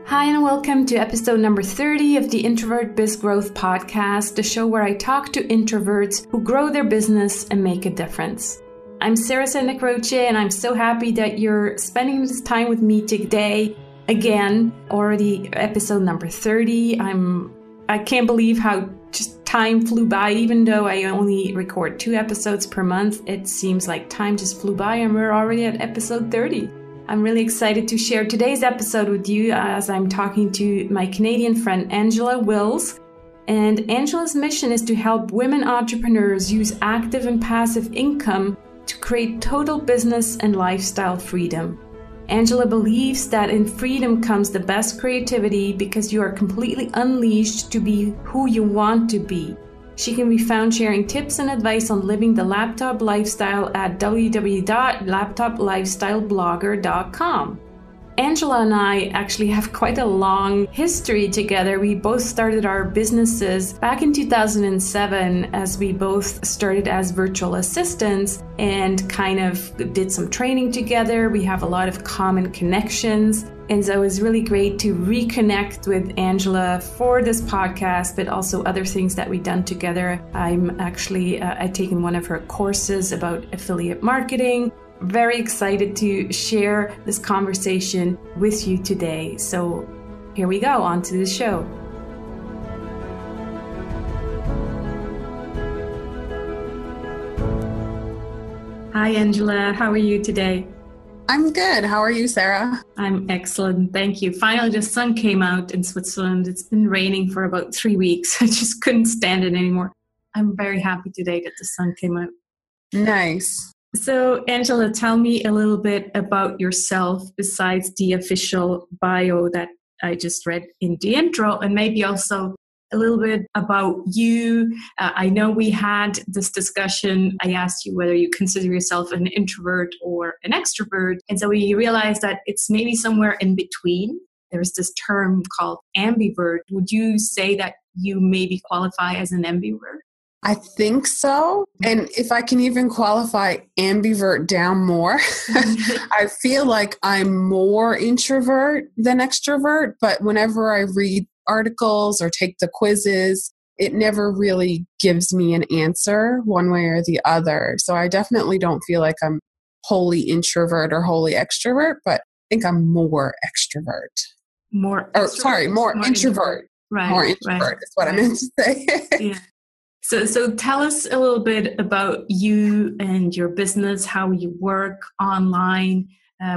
Hi, and welcome to episode number 30 of the Introvert Biz Growth Podcast, the show where I talk to introverts who grow their business and make a difference. I'm Sarah Sendek-Roche, and I'm so happy that you're spending this time with me today. Again, already episode number 30. I can't believe how just time flew by. Even though I only record 2 episodes per month, it seems like time just flew by and we're already at episode 30. I'm really excited to share today's episode with you as I'm talking to my Canadian friend Angela Wills. And Angela's mission is to help women entrepreneurs use active and passive income to create total business and lifestyle freedom. Angela believes that in freedom comes the best creativity because you are completely unleashed to be who you want to be. She can be found sharing tips and advice on living the laptop lifestyle at www.laptoplifestyleblogger.com. Angela and I actually have quite a long history together. We both started our businesses back in 2007 as we both started as virtual assistants and kind of did some training together. We have a lot of common connections. And so it was really great to reconnect with Angela for this podcast, but also other things that we've done together. I've taken one of her courses about affiliate marketing. Very excited to share this conversation with you today. So here we go, on to the show. Hi, Angela. How are you today? I'm good. How are you, Sarah? I'm excellent. Thank you. Finally, the sun came out in Switzerland. It's been raining for about 3 weeks. I just couldn't stand it anymore. I'm very happy today that the sun came out. Nice. So, Angela, tell me a little bit about yourself besides the official bio that I just read in the intro, and maybe also a little bit about you. I know we had this discussion. I asked you whether you consider yourself an introvert or an extrovert. And so we realized that it's maybe somewhere in between. There's this term called ambivert. Would you say that you maybe qualify as an ambivert? I think so. And if I can even qualify ambivert down more, I feel like I'm more introvert than extrovert. But whenever I read articles or take the quizzes, it never really gives me an answer one way or the other. So I definitely don't feel like I'm wholly introvert or wholly extrovert, but I think I'm more extrovert. More introvert. Right. More introvert is what I meant to say. Yeah. So tell us a little bit about you and your business, how you work online,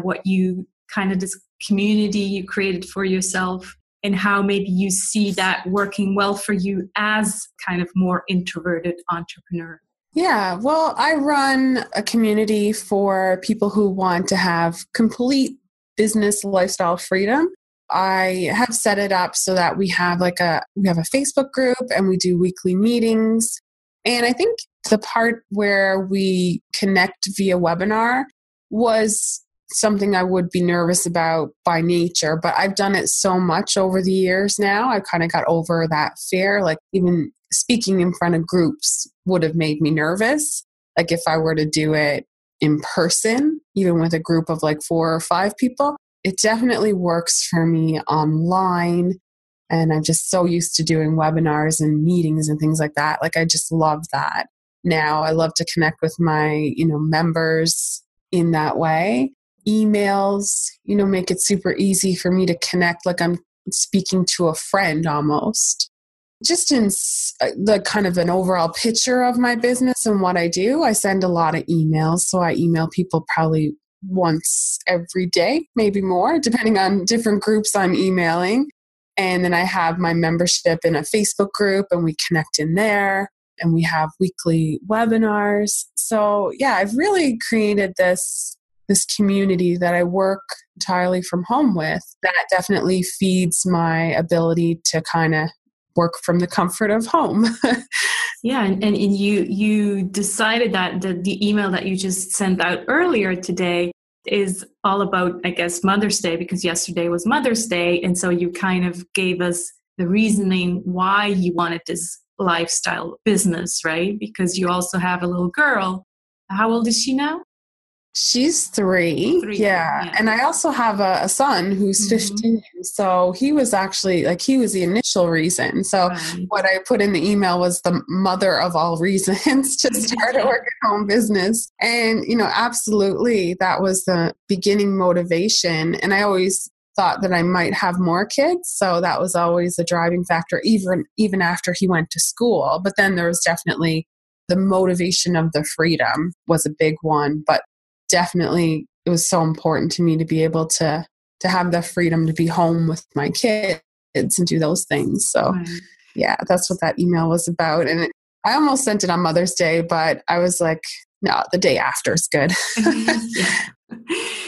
what you kind of this community you created for yourself, and how maybe you see that working well for you as kind of more introverted entrepreneur. Yeah, well, I run a community for people who want to have complete business lifestyle freedom. I have set it up so that we have a Facebook group and we do weekly meetings. And I think the part where we connect via webinar was something I would be nervous about by nature, but I've done it so much over the years now. I kind of got over that fear. Like even speaking in front of groups would have made me nervous. Like if I were to do it in person, even with a group of like 4 or 5 people, it definitely works for me online. And I'm just so used to doing webinars and meetings and things like that. Like I just love that. Now I love to connect with my, members in that way. Emails, make it super easy for me to connect like I'm speaking to a friend almost. Just in the kind of an overall picture of my business and what I do, I send a lot of emails. So I email people probably once every day, maybe more, depending on different groups I'm emailing. And then I have my membership in a Facebook group and we connect in there and we have weekly webinars. So yeah, I've really created this community that I work entirely from home with that definitely feeds my ability to kind of work from the comfort of home. Yeah, and you decided that the email that you just sent out earlier today is all about, I guess, Mother's Day, because yesterday was Mother's Day. And so you kind of gave us the reasoning why you wanted this lifestyle business, right? Because you also have a little girl. How old is she now? She's three. Yeah. And I also have a son who's 15. So he was actually he was the initial reason. So what I put in the email was the mother of all reasons to start a work at home business. And, absolutely that was the beginning motivation. And I always thought that I might have more kids. So that was always a driving factor, even after he went to school. But then there was definitely the motivation of the freedom was a big one. But definitely it was so important to me to be able to have the freedom to be home with my kids and do those things. So yeah, that's what that email was about. And I almost sent it on Mother's Day, but I was like, no, the day after is good.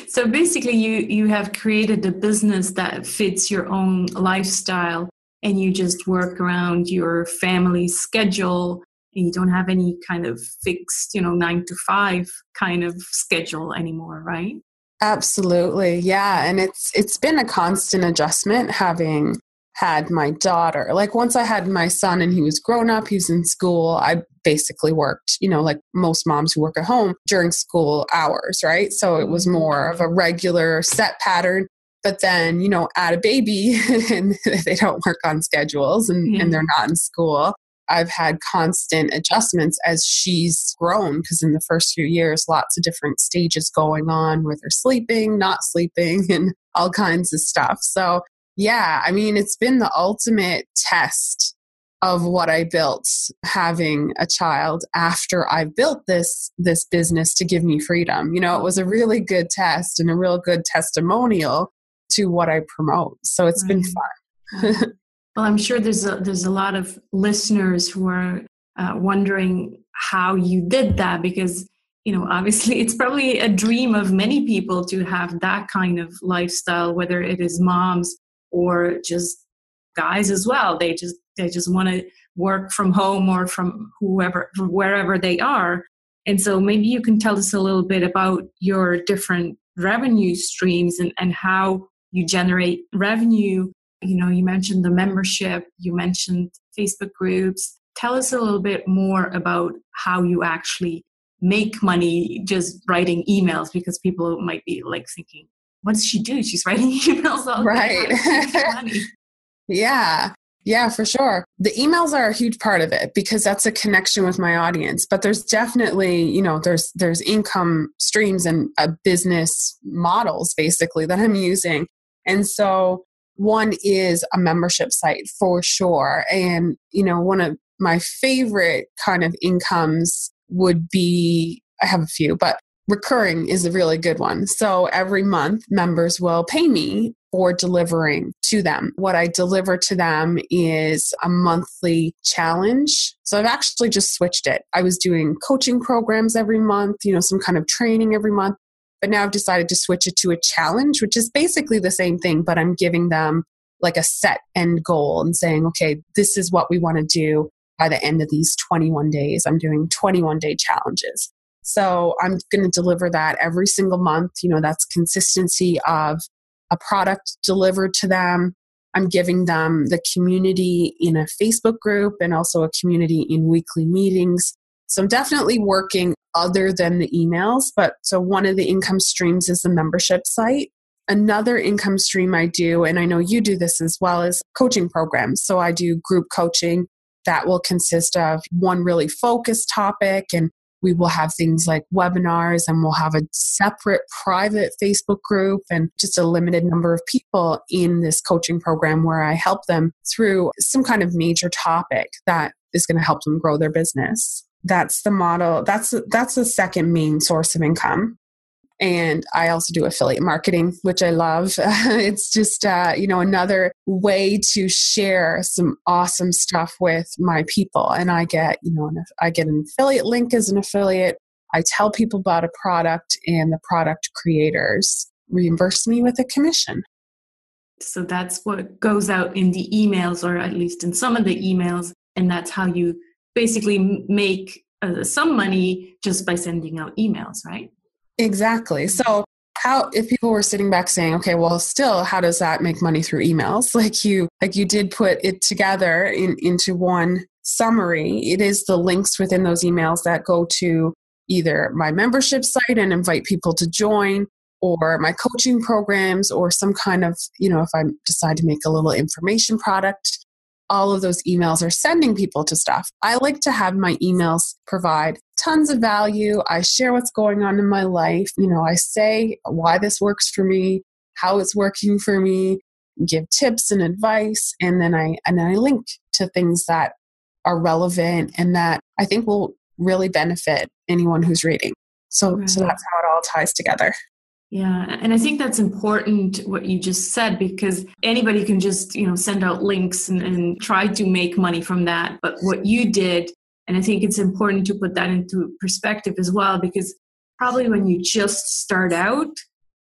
So basically you have created a business that fits your own lifestyle and you just work around your family's schedule. And you don't have any kind of fixed, 9 to 5 kind of schedule anymore, right? Absolutely. Yeah. And it's been a constant adjustment having had my daughter. Like once I had my son and he was grown up, he was in school, I basically worked, like most moms who work at home during school hours, right? So it was more of a regular set pattern. But then, add a baby and they don't work on schedules and they're not in school. I've had constant adjustments as she's grown because in the first few years, lots of different stages going on with her sleeping, not sleeping, and all kinds of stuff. So yeah, I mean, it's been the ultimate test of what I built having a child after I've built this business to give me freedom. It was a really good test and a real good testimonial to what I promote. So it's been fun. Well, I'm sure there's a lot of listeners who are wondering how you did that because, obviously it's probably a dream of many people to have that kind of lifestyle, whether it is moms or just guys as well. They just want to work from home or from wherever they are. And so maybe you can tell us a little bit about your different revenue streams and how you generate revenue. You mentioned the membership, you mentioned Facebook groups. Tell us a little bit more about how you actually make money just writing emails, because people might be thinking, what does she do? She's writing emails all day. Right. Yeah, for sure. The emails are a huge part of it because that's a connection with my audience. But there's definitely, there's income streams and business models basically that I'm using. And so one is a membership site for sure. And, one of my favorite kind of incomes would be, I have a few, but recurring is a really good one. So every month members will pay me for delivering to them. What I deliver to them is a monthly challenge. So I've actually just switched it. I was doing coaching programs every month, some kind of training every month. But now I've decided to switch it to a challenge, which is basically the same thing, but I'm giving them a set end goal and saying, okay, this is what we want to do by the end of these 21 days. I'm doing 21-day challenges. So I'm going to deliver that every single month. That's consistency of a product delivered to them. I'm giving them the community in a Facebook group and also a community in weekly meetings. So I'm definitely working other than the emails. But so one of the income streams is the membership site. Another income stream I do, and I know you do this as well, is coaching programs. So I do group coaching that will consist of one really focused topic, and we will have things like webinars, and we'll have a separate private Facebook group and just a limited number of people in this coaching program where I help them through some kind of major topic that is going to help them grow their business. That's the model. That's the second main source of income. And I also do affiliate marketing, which I love. It's just, another way to share some awesome stuff with my people. And I get, I get an affiliate link as an affiliate. I tell people about a product, and the product creators reimburse me with a commission. So that's what goes out in the emails, or at least in some of the emails. And that's how you basically make some money just by sending out emails, right? Exactly. So if people were sitting back saying, okay, well, still, how does that make money through emails? Like you did put it together into one summary. It is the links within those emails that go to, either my membership site and invite people to join, or my coaching programs, or some kind of, if I decide to make a little information product, all of those emails are sending people to stuff. I like to have my emails provide tons of value. I share what's going on in my life. I say why this works for me, how it's working for me, give tips and advice, and then I link to things that are relevant and that I think will really benefit anyone who's reading. So that's how it all ties together. Yeah. And I think that's important what you just said, because anybody can just, send out links and try to make money from that. But what you did, and I think it's important to put that into perspective as well, because probably when you just start out,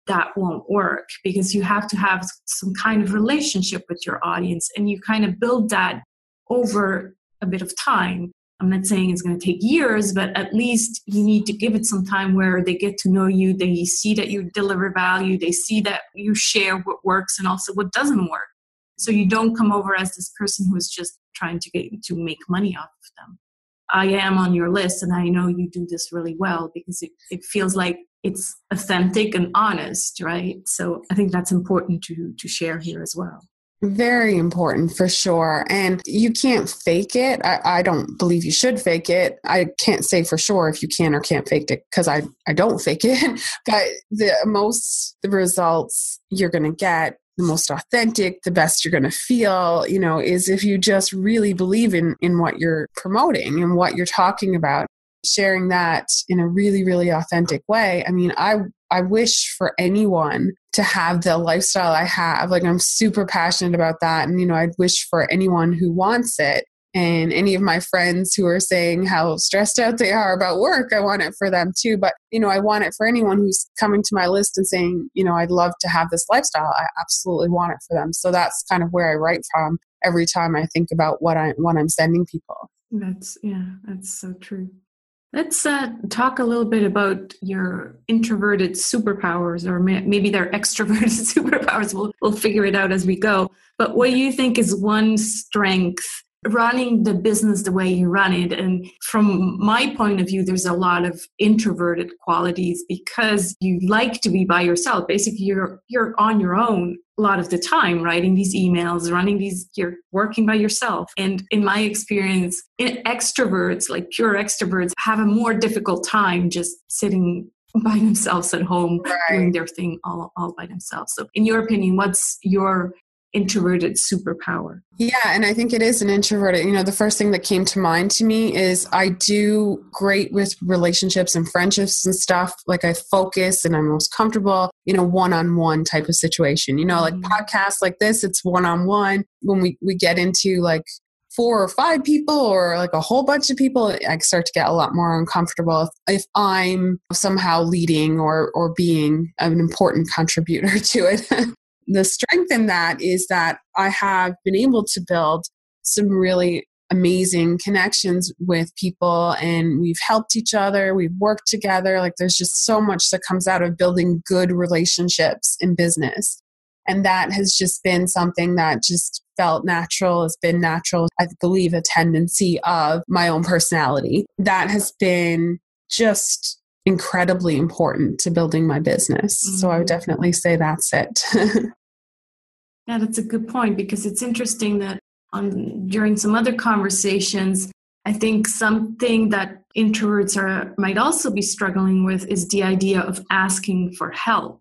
that won't work, because you have to have some kind of relationship with your audience, and you kind of build that over a bit of time. I'm not saying it's going to take years, but at least you need to give it some time where they get to know you. They see that you deliver value. They see that you share what works and also what doesn't work. So you don't come over as this person who's just trying to make money off of them. I am on your list, and I know you do this really well, because it feels like it's authentic and honest, right? So I think that's important to share here as well. Very important, for sure. And you can't fake it. I don't believe you should fake it. I can't say for sure if you can or can't fake it, because I don't fake it. But the results you're going to get, the most authentic, the best you're going to feel, is if you just really believe in what you're promoting and what you're talking about, sharing that in a really, really authentic way. I mean, I wish for anyone to have the lifestyle I have. Like, I'm super passionate about that. And, I'd wish for anyone who wants it, and any of my friends who are saying how stressed out they are about work, I want it for them too. But, I want it for anyone who's coming to my list and saying, I'd love to have this lifestyle. I absolutely want it for them. So that's kind of where I write from every time I think about what I'm sending people. That's so true. Let's talk a little bit about your introverted superpowers, or maybe they're extroverted superpowers. We'll figure it out as we go. But what do you think is one strength running the business the way you run it? And from my point of view, there's a lot of introverted qualities, because you like to be by yourself. Basically, you're on your own a lot of the time, writing these emails, you're working by yourself. And in my experience, extroverts, like pure extroverts, have a more difficult time just sitting by themselves at home, doing their thing all by themselves. So in your opinion, what's your introverted superpower? Yeah, and I think it is an introverted. The first thing that came to mind to me is I do great with relationships and friendships and stuff. Like, I focus and I'm most comfortable in a one-on-one type of situation. Like podcasts like this, it's one-on-one. When we get into like 4 or 5 people, or like a whole bunch of people, I start to get a lot more uncomfortable if I'm somehow leading or being an important contributor to it. The strength in that is that I have been able to build some really amazing connections with people, and we've helped each other. We've worked together. Like, there's just so much that comes out of building good relationships in business. And that has just been something that just felt natural. It's been natural. I believe a tendency of my own personality that has been just incredibly important to building my business. Mm-hmm. So I would definitely say that's it. Yeah, that's a good point, because it's interesting that during some other conversations, I think something that introverts might also be struggling with is the idea of asking for help.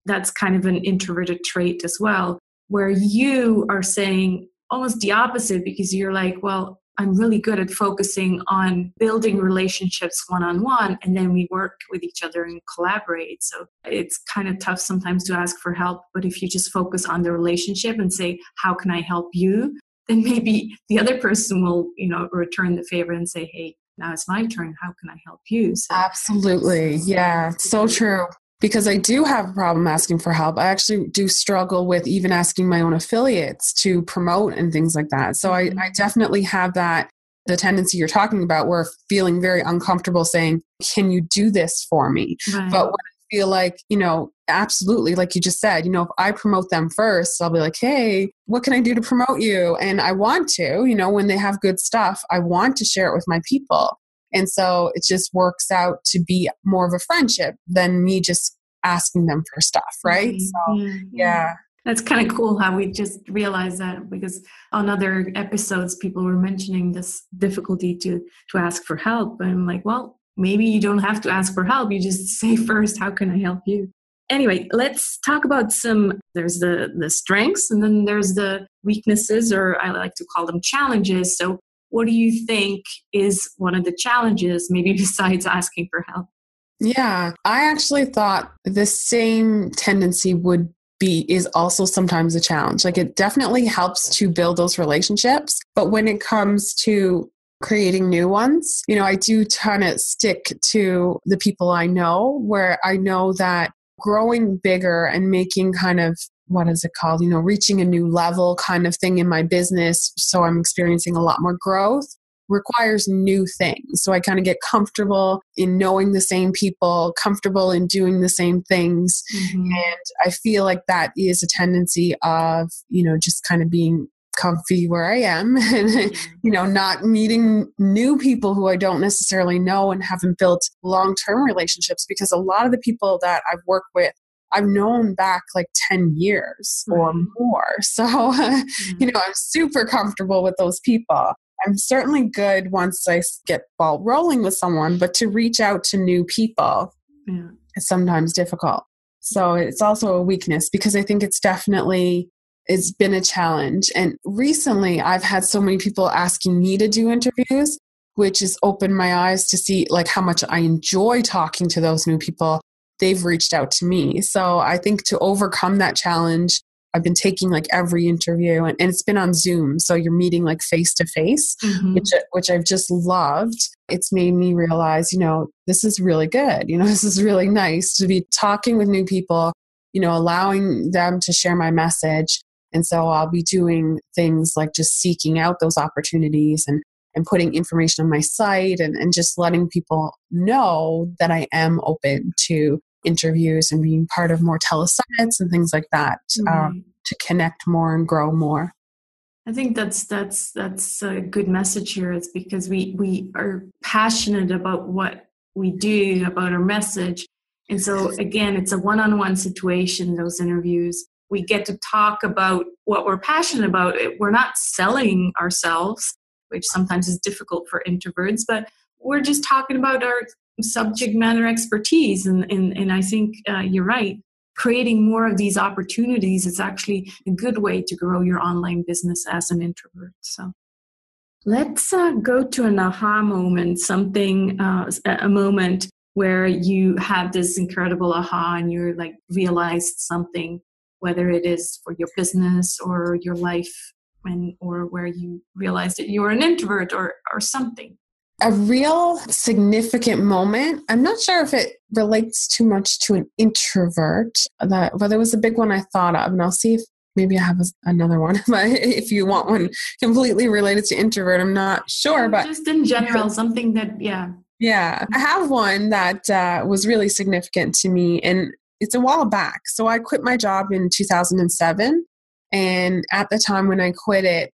That's kind of an introverted trait as well, where you are saying almost the opposite, because you're like, well, I'm really good at focusing on building relationships one-on-one, and then we work with each other and collaborate. So it's kind of tough sometimes to ask for help, but if you just focus on the relationship and say, how can I help you? Then maybe the other person will, return the favor and say, hey, now it's my turn. How can I help you? So, absolutely. Yeah, so true. Because I do have a problem asking for help. I actually do struggle with even asking my own affiliates to promote and things like that. So I definitely have the tendency you're talking about, where feeling very uncomfortable saying, can you do this for me? Right. But when I feel like, absolutely, like you just said, if I promote them first, I'll be like, hey, what can I do to promote you? And I want to, when they have good stuff, I want to share it with my people. And so it just works out to be more of a friendship than me just asking them for stuff, right? Right. So, yeah. That's kind of cool how we just realized that, because on other episodes, people were mentioning this difficulty to ask for help. And I'm like, well, maybe you don't have to ask for help. You just say first, how can I help you? Anyway, let's talk about there's the strengths, and then there's the weaknesses, or I like to call them challenges. So what do you think is one of the challenges, maybe besides asking for help? Yeah, I actually thought the same tendency is also sometimes a challenge. Like, it definitely helps to build those relationships. But when it comes to creating new ones, I do kind of stick to the people I know, where I know that growing bigger and making kind of, what is it called? Reaching a new level kind of thing in my business. So I'm experiencing a lot more growth, requires new things. So I kind of get comfortable in knowing the same people, comfortable in doing the same things. Mm-hmm. And I feel like that is a tendency of, just kind of being comfy where I am and, not meeting new people who I don't necessarily know and haven't built long-term relationships, because a lot of the people that I've worked with, I've known back like 10 years or more. So, I'm super comfortable with those people. I'm certainly good once I get ball rolling with someone, but to reach out to new people is sometimes difficult. So it's also a weakness, because I think it's been a challenge. And recently I've had so many people asking me to do interviews, which has opened my eyes to see like how much I enjoy talking to those new people. They've reached out to me. So I think to overcome that challenge, I've been taking like every interview, and it's been on Zoom. So you're meeting like face to face, which I've just loved. It's made me realize, this is really good. This is really nice to be talking with new people, allowing them to share my message. And so I'll be doing things like just seeking out those opportunities and putting information on my site and just letting people know that I am open to interviews and being part of more telesummits and things like that, to connect more and grow more. I think that's a good message here. It's because we are passionate about what we do, about our message. And so again, it's a one-on-one situation, those interviews. We get to talk about what we're passionate about. We're not selling ourselves, which sometimes is difficult for introverts, but we're just talking about our subject matter expertise. And I think you're right. Creating more of these opportunities is actually a good way to grow your online business as an introvert. So let's go to an aha moment, a moment where you had this incredible aha and you're like realized something, whether it is for your business or your life, or where you realized that you were an introvert or something. A real significant moment. I'm not sure if it relates too much to an introvert, but there was a big one I thought of, and I'll see if maybe I have another one. But if you want one completely related to introvert, I'm not sure. But just in general, something that, Yeah, I have one that was really significant to me, and it's a while back. So I quit my job in 2007, and at the time when I quit it,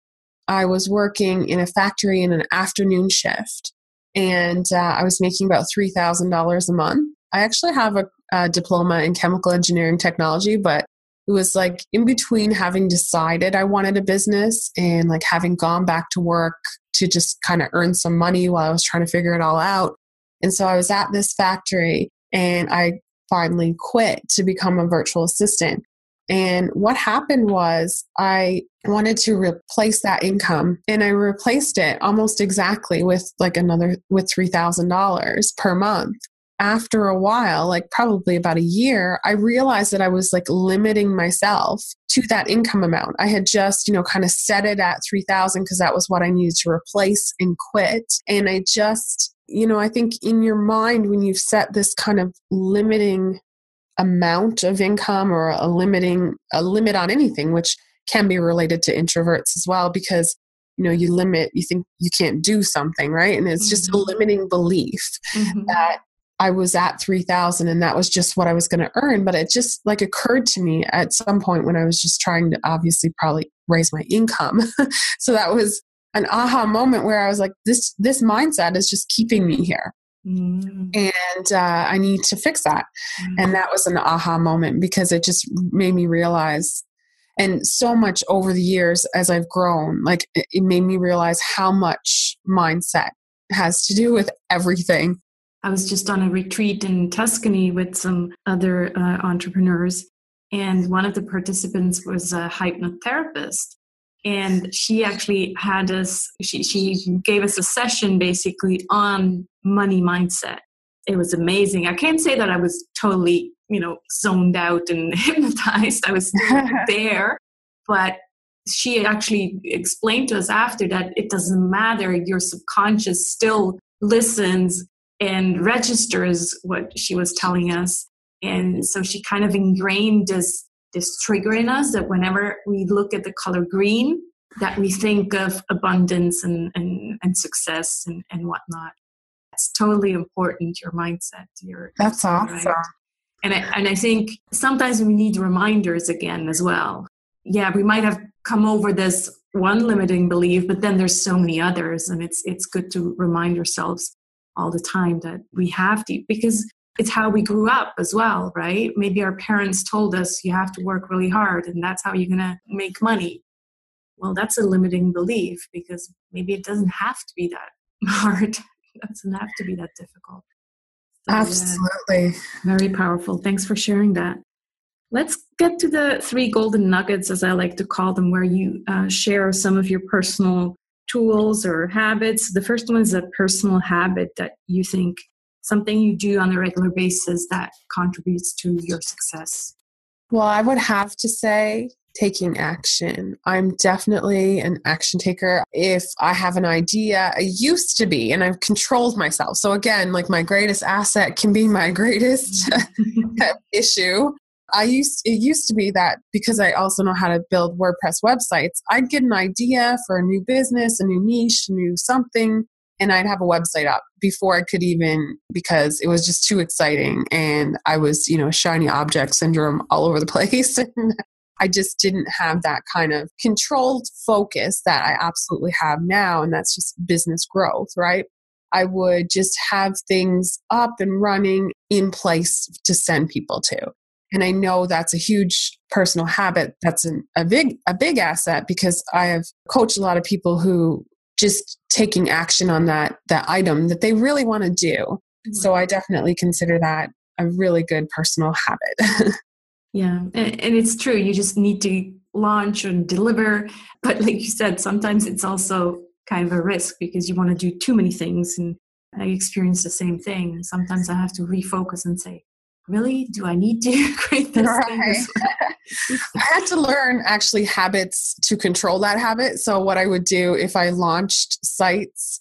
I was working in a factory in an afternoon shift, and I was making about $3,000 a month. I actually have a diploma in chemical engineering technology, but it was like in between having decided I wanted a business and like having gone back to work to just kind of earn some money while I was trying to figure it all out. And so I was at this factory, and I finally quit to become a virtual assistant. And what happened was I wanted to replace that income, and I replaced it almost exactly with $3,000 per month. After a while, like probably about a year, I realized that I was like limiting myself to that income amount. I had just, kind of set it at 3,000 because that was what I needed to replace and quit. And I just, I think in your mind, when you've set this kind of limiting amount of income or a limit on anything, which can be related to introverts as well, because you limit, you think you can't do something, right? And it's just a limiting belief that I was at 3,000 and that was just what I was going to earn. But it just like occurred to me at some point when I was just trying to obviously probably raise my income. So that was an aha moment where I was like, this mindset is just keeping me here. And I need to fix that. And that was an aha moment because it just made me realize, and so much over the years as I've grown, like it made me realize how much mindset has to do with everything. I was just on a retreat in Tuscany with some other entrepreneurs, and one of the participants was a hypnotherapist. And she actually had us, she gave us a session basically on money mindset. It was amazing. I can't say that I was totally, zoned out and hypnotized. I was still there. But she actually explained to us after that it doesn't matter. Your subconscious still listens and registers what she was telling us. And so she kind of ingrained this trigger in us that whenever we look at the color green, that we think of abundance and success and whatnot. It's totally important, your mindset. That's awesome. Right? And I think sometimes we need reminders again as well. Yeah, we might have come over this one limiting belief, but then there's so many others. And it's good to remind ourselves all the time that we have to, because it's how we grew up as well, right? Maybe our parents told us you have to work really hard and that's how you're going to make money. Well, that's a limiting belief because maybe it doesn't have to be that hard. It doesn't have to be that difficult. So, absolutely. Very powerful. Thanks for sharing that. Let's get to the 3 golden nuggets, as I like to call them, where you share some of your personal tools or habits. The first one is a personal habit that you think, something you do on a regular basis that contributes to your success. Well, I would have to say taking action. I'm definitely an action taker. If I have an idea, I used to be, and I've controlled myself. So again, like my greatest asset can be my greatest issue. It used to be that because I also know how to build WordPress websites, I'd get an idea for a new business, a new niche, a new something, and I'd have a website up before I could even, because it was just too exciting. And I was, shiny object syndrome all over the place. And I just didn't have that kind of controlled focus that I absolutely have now. And that's just business growth, right? I would just have things up and running in place to send people to. And I know that's a huge personal habit. That's a big asset because I have coached a lot of people who just taking action on that item that they really want to do. Mm-hmm. So I definitely consider that a really good personal habit. Yeah. And it's true. You just need to launch and deliver. But like you said, sometimes it's also kind of a risk because you want to do too many things. And I experience the same thing. And sometimes I have to refocus and say, really? Do I need to create this thing? I had to learn actually habits to control that habit. So what I would do if I launched sites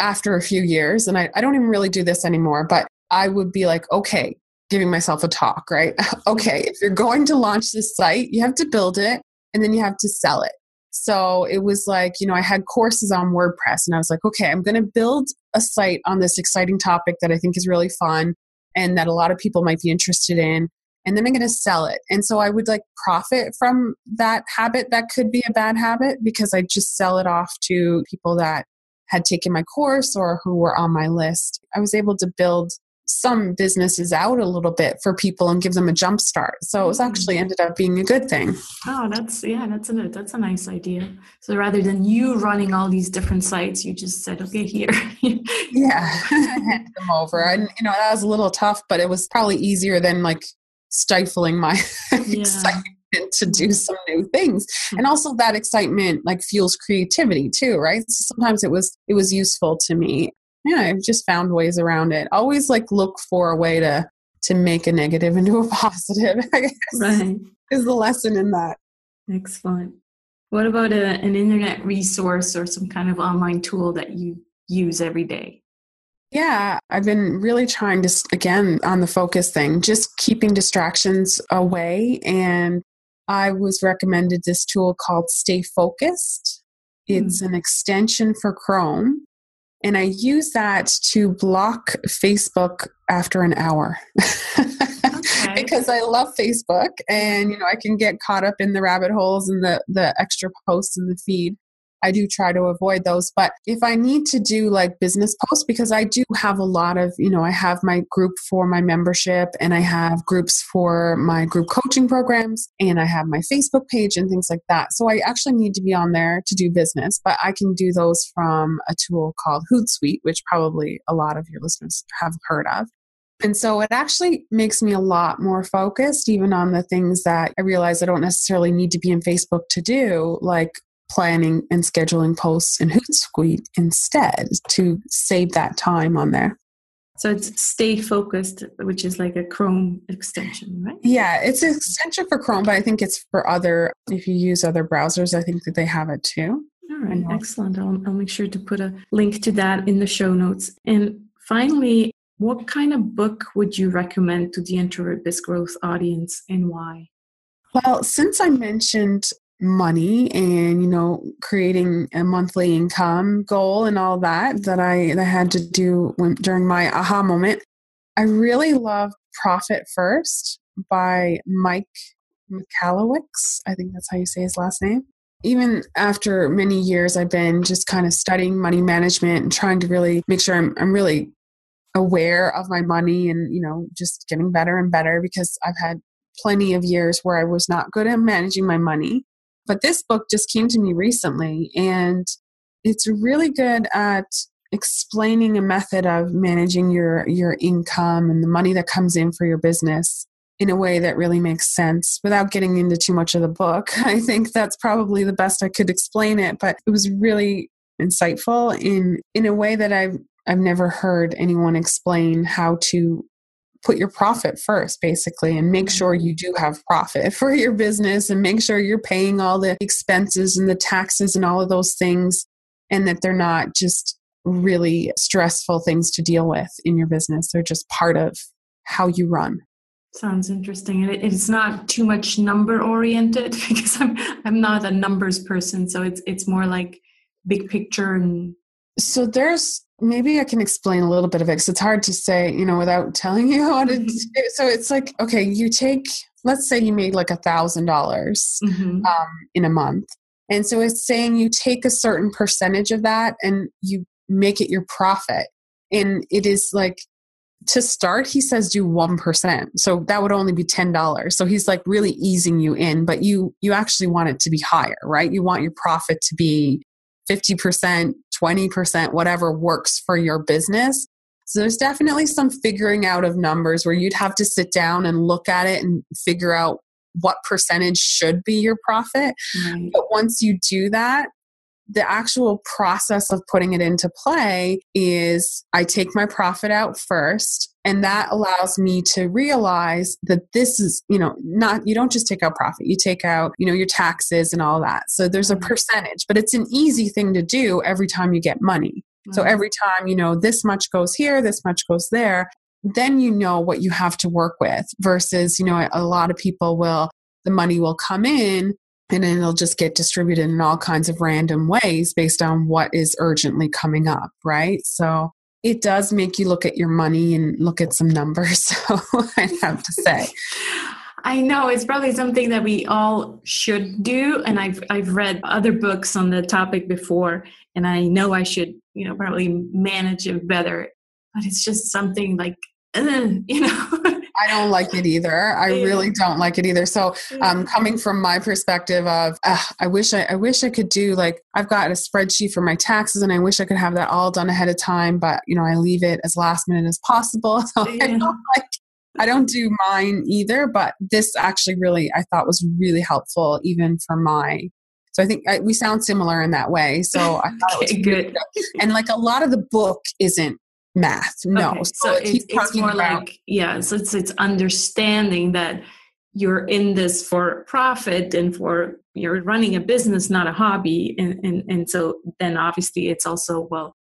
after a few years, and I don't even really do this anymore, but I would be like, okay, giving myself a talk, right? Okay, if you're going to launch this site, you have to build it and then you have to sell it. So it was like, I had courses on WordPress and I was like, okay, I'm going to build a site on this exciting topic that I think is really fun and that a lot of people might be interested in. And then I'm going to sell it. And so I would profit from that habit that could be a bad habit because I just sell it off to people that had taken my course or who were on my list. I was able to build some businesses out a little bit for people and give them a jump start. So it was actually ended up being a good thing. Oh, that's a nice idea. So rather than you running all these different sites, you just said, okay, here. Yeah, hand them over. And, that was a little tough, but it was probably easier than stifling my excitement to do some new things. And also that excitement fuels creativity too, right? So sometimes it was useful to me. Yeah, I've just found ways around it. Always look for a way to make a negative into a positive, I guess. Right. Is the lesson in that. Excellent. What about an internet resource or some kind of online tool that you use every day? Yeah, I've been really trying to, again, on the focus thing, just keeping distractions away. And I was recommended this tool called StayFocusd. It's an extension for Chrome. And I use that to block Facebook after an hour because I love Facebook and, I can get caught up in the rabbit holes and the extra posts in the feed. I do try to avoid those. But if I need to do like business posts, because I do have a lot of, I have my group for my membership and I have groups for my group coaching programs and I have my Facebook page and things like that. So I actually need to be on there to do business, but I can do those from a tool called Hootsuite, which probably a lot of your listeners have heard of. And so it actually makes me a lot more focused, even on the things that I realize I don't necessarily need to be in Facebook to do, like planning and scheduling posts in Hootsuite instead, to save that time on there. So it's StayFocusd, which is like a Chrome extension, right? Yeah, it's an extension for Chrome, but I think it's for if you use other browsers, I think that they have it too. All right, excellent. I'll make sure to put a link to that in the show notes. And finally, what kind of book would you recommend to the Introvert Biz Growth audience and why? Well, since I mentioned money and, creating a monthly income goal and all that I had to do during my aha moment, I really love Profit First by Michalowicz. I think that's how you say his last name. Even after many years, I've been just kind of studying money management and trying to really make sure I'm really aware of my money and, just getting better and better, because I've had plenty of years where I was not good at managing my money. But this book just came to me recently, and it's really good at explaining a method of managing your income and the money that comes in for your business in a way that really makes sense without getting into too much of the book. I think that's probably the best I could explain it, but it was really insightful in a way that I've never heard anyone explain how to put your profit first, basically, and make sure you do have profit for your business and make sure you're paying all the expenses and the taxes and all of those things, and that they're not just really stressful things to deal with in your business. They're just part of how you run. Sounds interesting. And it's not too much number oriented, because I'm not a numbers person. So it's more like big picture. And so maybe I can explain a little bit of it, because it's hard to say, without telling you how to do. So it's like, okay, let's say you made like $1,000 in a month. And so it's saying you take a certain percentage of that and you make it your profit. And it is like, to start, he says do 1%. So that would only be $10. So he's like really easing you in, but you actually want it to be higher, right? You want your profit to be 50%, 20%, whatever works for your business. So there's definitely some figuring out of numbers where you'd have to sit down and look at it and figure out what percentage should be your profit. Right. But once you do that, the actual process of putting it into play is I take my profit out first, and that allows me to realize that this is, you don't just take out profit, you take out, your taxes and all that. So there's a percentage, but it's an easy thing to do every time you get money. So every time, this much goes here, this much goes there, then you know what you have to work with versus, a lot of people the money will come in and then it'll just get distributed in all kinds of random ways based on what is urgently coming up, right? So it does make you look at your money and look at some numbers. So I have to say. I know it's probably something that we all should do. And I've read other books on the topic before, and I know I should, probably manage it better. But it's just something like, I don't like it either. I really don't like it either. So coming from my perspective of, I wish I could do, like, I've got a spreadsheet for my taxes and I wish I could have that all done ahead of time, but I leave it as last minute as possible. So I don't do mine either, but this actually really, I thought was really helpful even for so I think we sound similar in that way. So I thought it was good. And like a lot of the book isn't math. No. Okay. So it's more like, so it's understanding that you're in this for profit and you're running a business, not a hobby. And so then obviously it's also, well,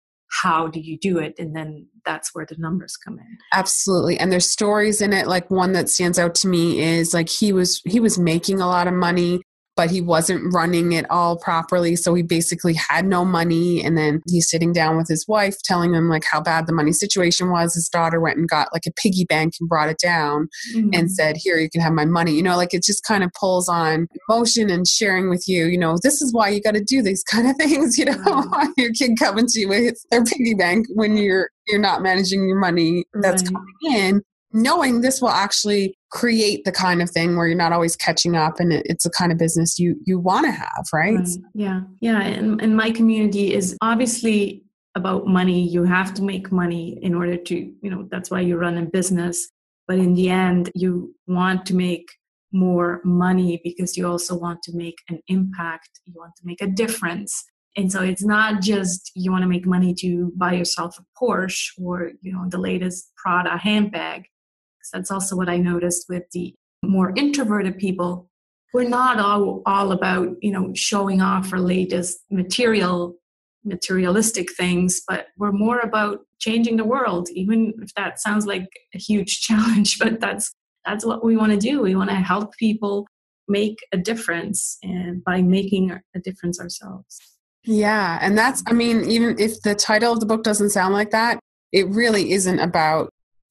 how do you do it? And then that's where the numbers come in. Absolutely. And there's stories in it. Like one that stands out to me is like he was making a lot of money, but he wasn't running it all properly. So he basically had no money. And then he's sitting down with his wife, telling him like how bad the money situation was. His daughter went and got like a piggy bank and brought it down and said, here, you can have my money. You know, like it just kind of pulls on emotion and sharing with you, you know, this is why you got to do these kind of things, you know, your kid coming to you with their piggy bank when you're not managing your money that's coming in. Knowing this will actually create the kind of thing where you're not always catching up, and it's the kind of business you want to have, right? Yeah. And my community is obviously about money. You have to make money in order to, you know, that's why you run a business. But in the end, you want to make more money because you also want to make an impact. You want to make a difference. And so it's not just you want to make money to buy yourself a Porsche or, you know, the latest Prada handbag. That's also what I noticed with the more introverted people. We're not all about, you know, showing off our latest materialistic things, but we're more about changing the world, even if that sounds like a huge challenge, but that's what we want to do. We want to help people make a difference, and by making a difference ourselves. Yeah. And that's, I mean, even if the title of the book doesn't sound like that, it really isn't about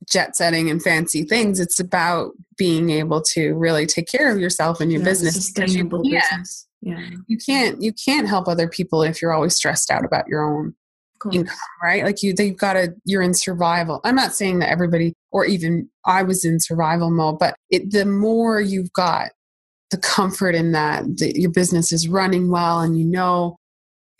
jet setting and fancy things. It's about being able to really take care of yourself and your business. Sustainable business. Yeah. You can't help other people if you're always stressed out about your own income, right? Like you're in survival. I'm not saying that everybody, or even I was in survival mode, but the more you've got the comfort in that your business is running well and you know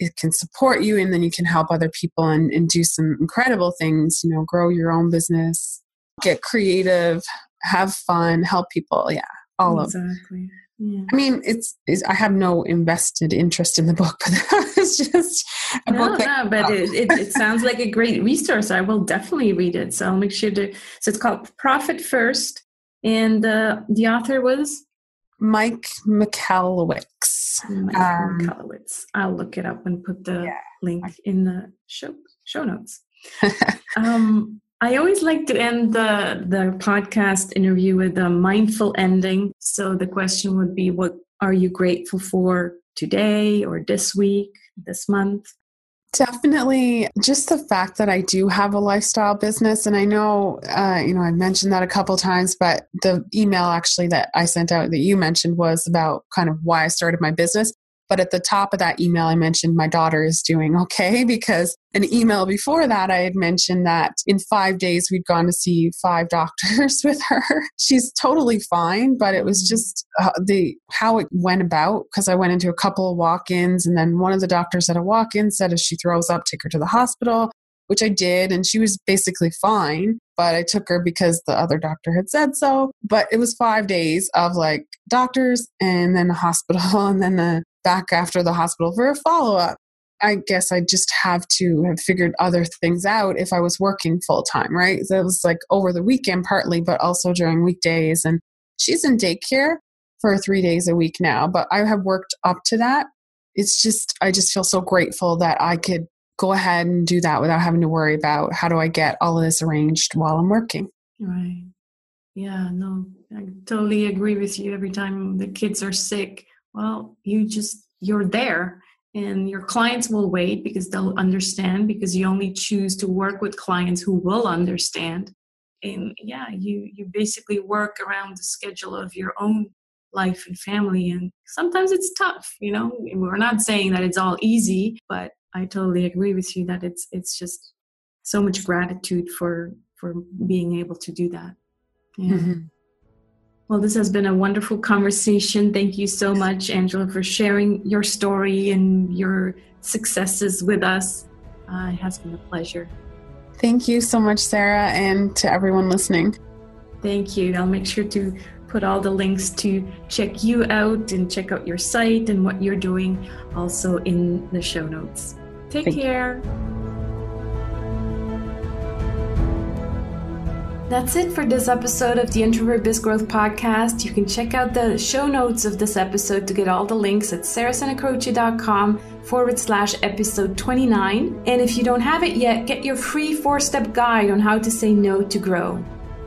it can support you, and then you can help other people and do some incredible things, you know, grow your own business, get creative, have fun, help people. Yeah. All of it. Exactly. Yeah. I mean, I have no invested interest in the book, but that was just a book. But it sounds like a great resource. I will definitely read it. So I'll make sure to, so it's called Profit First. And the author was? Michalowicz. Michalowicz. I'll look it up and put the link in the show notes. I always like to end the podcast interview with a mindful ending. So the question would be, what are you grateful for today or this week, this month? Definitely just the fact that I do have a lifestyle business. And I know, I mentioned that a couple times, but the email actually that I sent out that you mentioned was about kind of why I started my business. But at the top of that email, I mentioned my daughter is doing okay, because an email before that, I had mentioned that in 5 days, we'd gone to see 5 doctors with her. She's totally fine, but it was just how it went about, because I went into a couple of walk-ins, and then one of the doctors at a walk-in said if she throws up, take her to the hospital, which I did, and she was basically fine. But I took her because the other doctor had said so. But it was 5 days of like doctors and then the hospital and then back after the hospital for a follow-up. I guess I just have to have figured other things out if I was working full-time, right? So it was like over the weekend partly, but also during weekdays. And she's in daycare for 3 days a week now, but I have worked up to that. It's just, I just feel so grateful that I could go ahead and do that without having to worry about how do I get all of this arranged while I'm working. Right. Yeah, no, I totally agree with you. Every time the kids are sick, well, you're there, and your clients will wait because they'll understand, because you only choose to work with clients who will understand. And yeah, you basically work around the schedule of your own life and family. And sometimes it's tough, you know, we're not saying that it's all easy, but I totally agree with you that it's just so much gratitude for being able to do that. Yeah. Mm-hmm. Well, this has been a wonderful conversation. Thank you so much, Angela, for sharing your story and your successes with us. It has been a pleasure. Thank you so much, Sarah, and to everyone listening. Thank you. I'll make sure to put all the links to check you out and check out your site and what you're doing also in the show notes. Take care. That's it for this episode of the Introvert Biz Growth Podcast. You can check out the show notes of this episode to get all the links at sarahsanacroce.com/episode 29. And if you don't have it yet, get your free 4-step guide on how to say no to grow.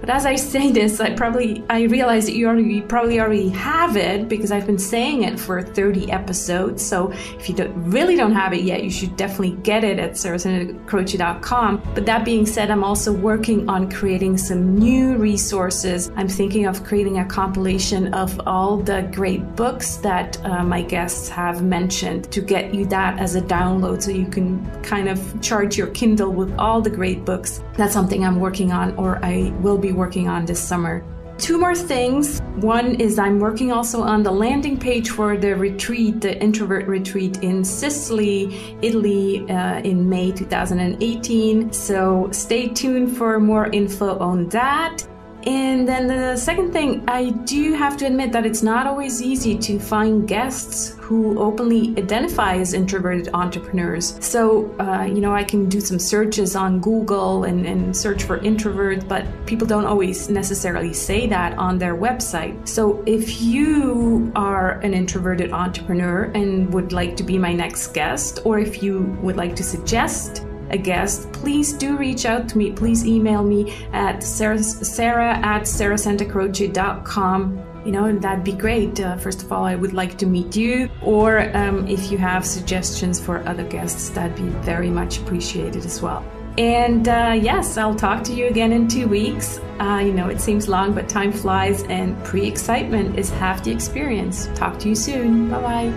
But as I say this, I realize that you probably already have it because I've been saying it for 30 episodes. So if you really don't have it yet, you should definitely get it at sarahsandicroce.com. But that being said, I'm also working on creating some new resources. I'm thinking of creating a compilation of all the great books that my guests have mentioned to get you that as a download so you can kind of charge your Kindle with all the great books. That's something I'm working on, or I will be working on this summer. 2 more things. One is I'm working also on the landing page for the retreat, the Introvert Retreat in Sicily, Italy in May 2018. So stay tuned for more info on that. And then the second thing, I do have to admit that it's not always easy to find guests who openly identify as introverted entrepreneurs. So, I can do some searches on Google and search for introvert, but people don't always necessarily say that on their website. So if you are an introverted entrepreneur and would like to be my next guest, or if you would like to suggest a guest, please do reach out to me. Please email me at sarah@sarahsandicroce.com. And that'd be great. First of all, I would like to meet you. Or if you have suggestions for other guests, that'd be very much appreciated as well. And yes, I'll talk to you again in 2 weeks. It seems long, but time flies, and pre-excitement is half the experience. Talk to you soon. Bye-bye.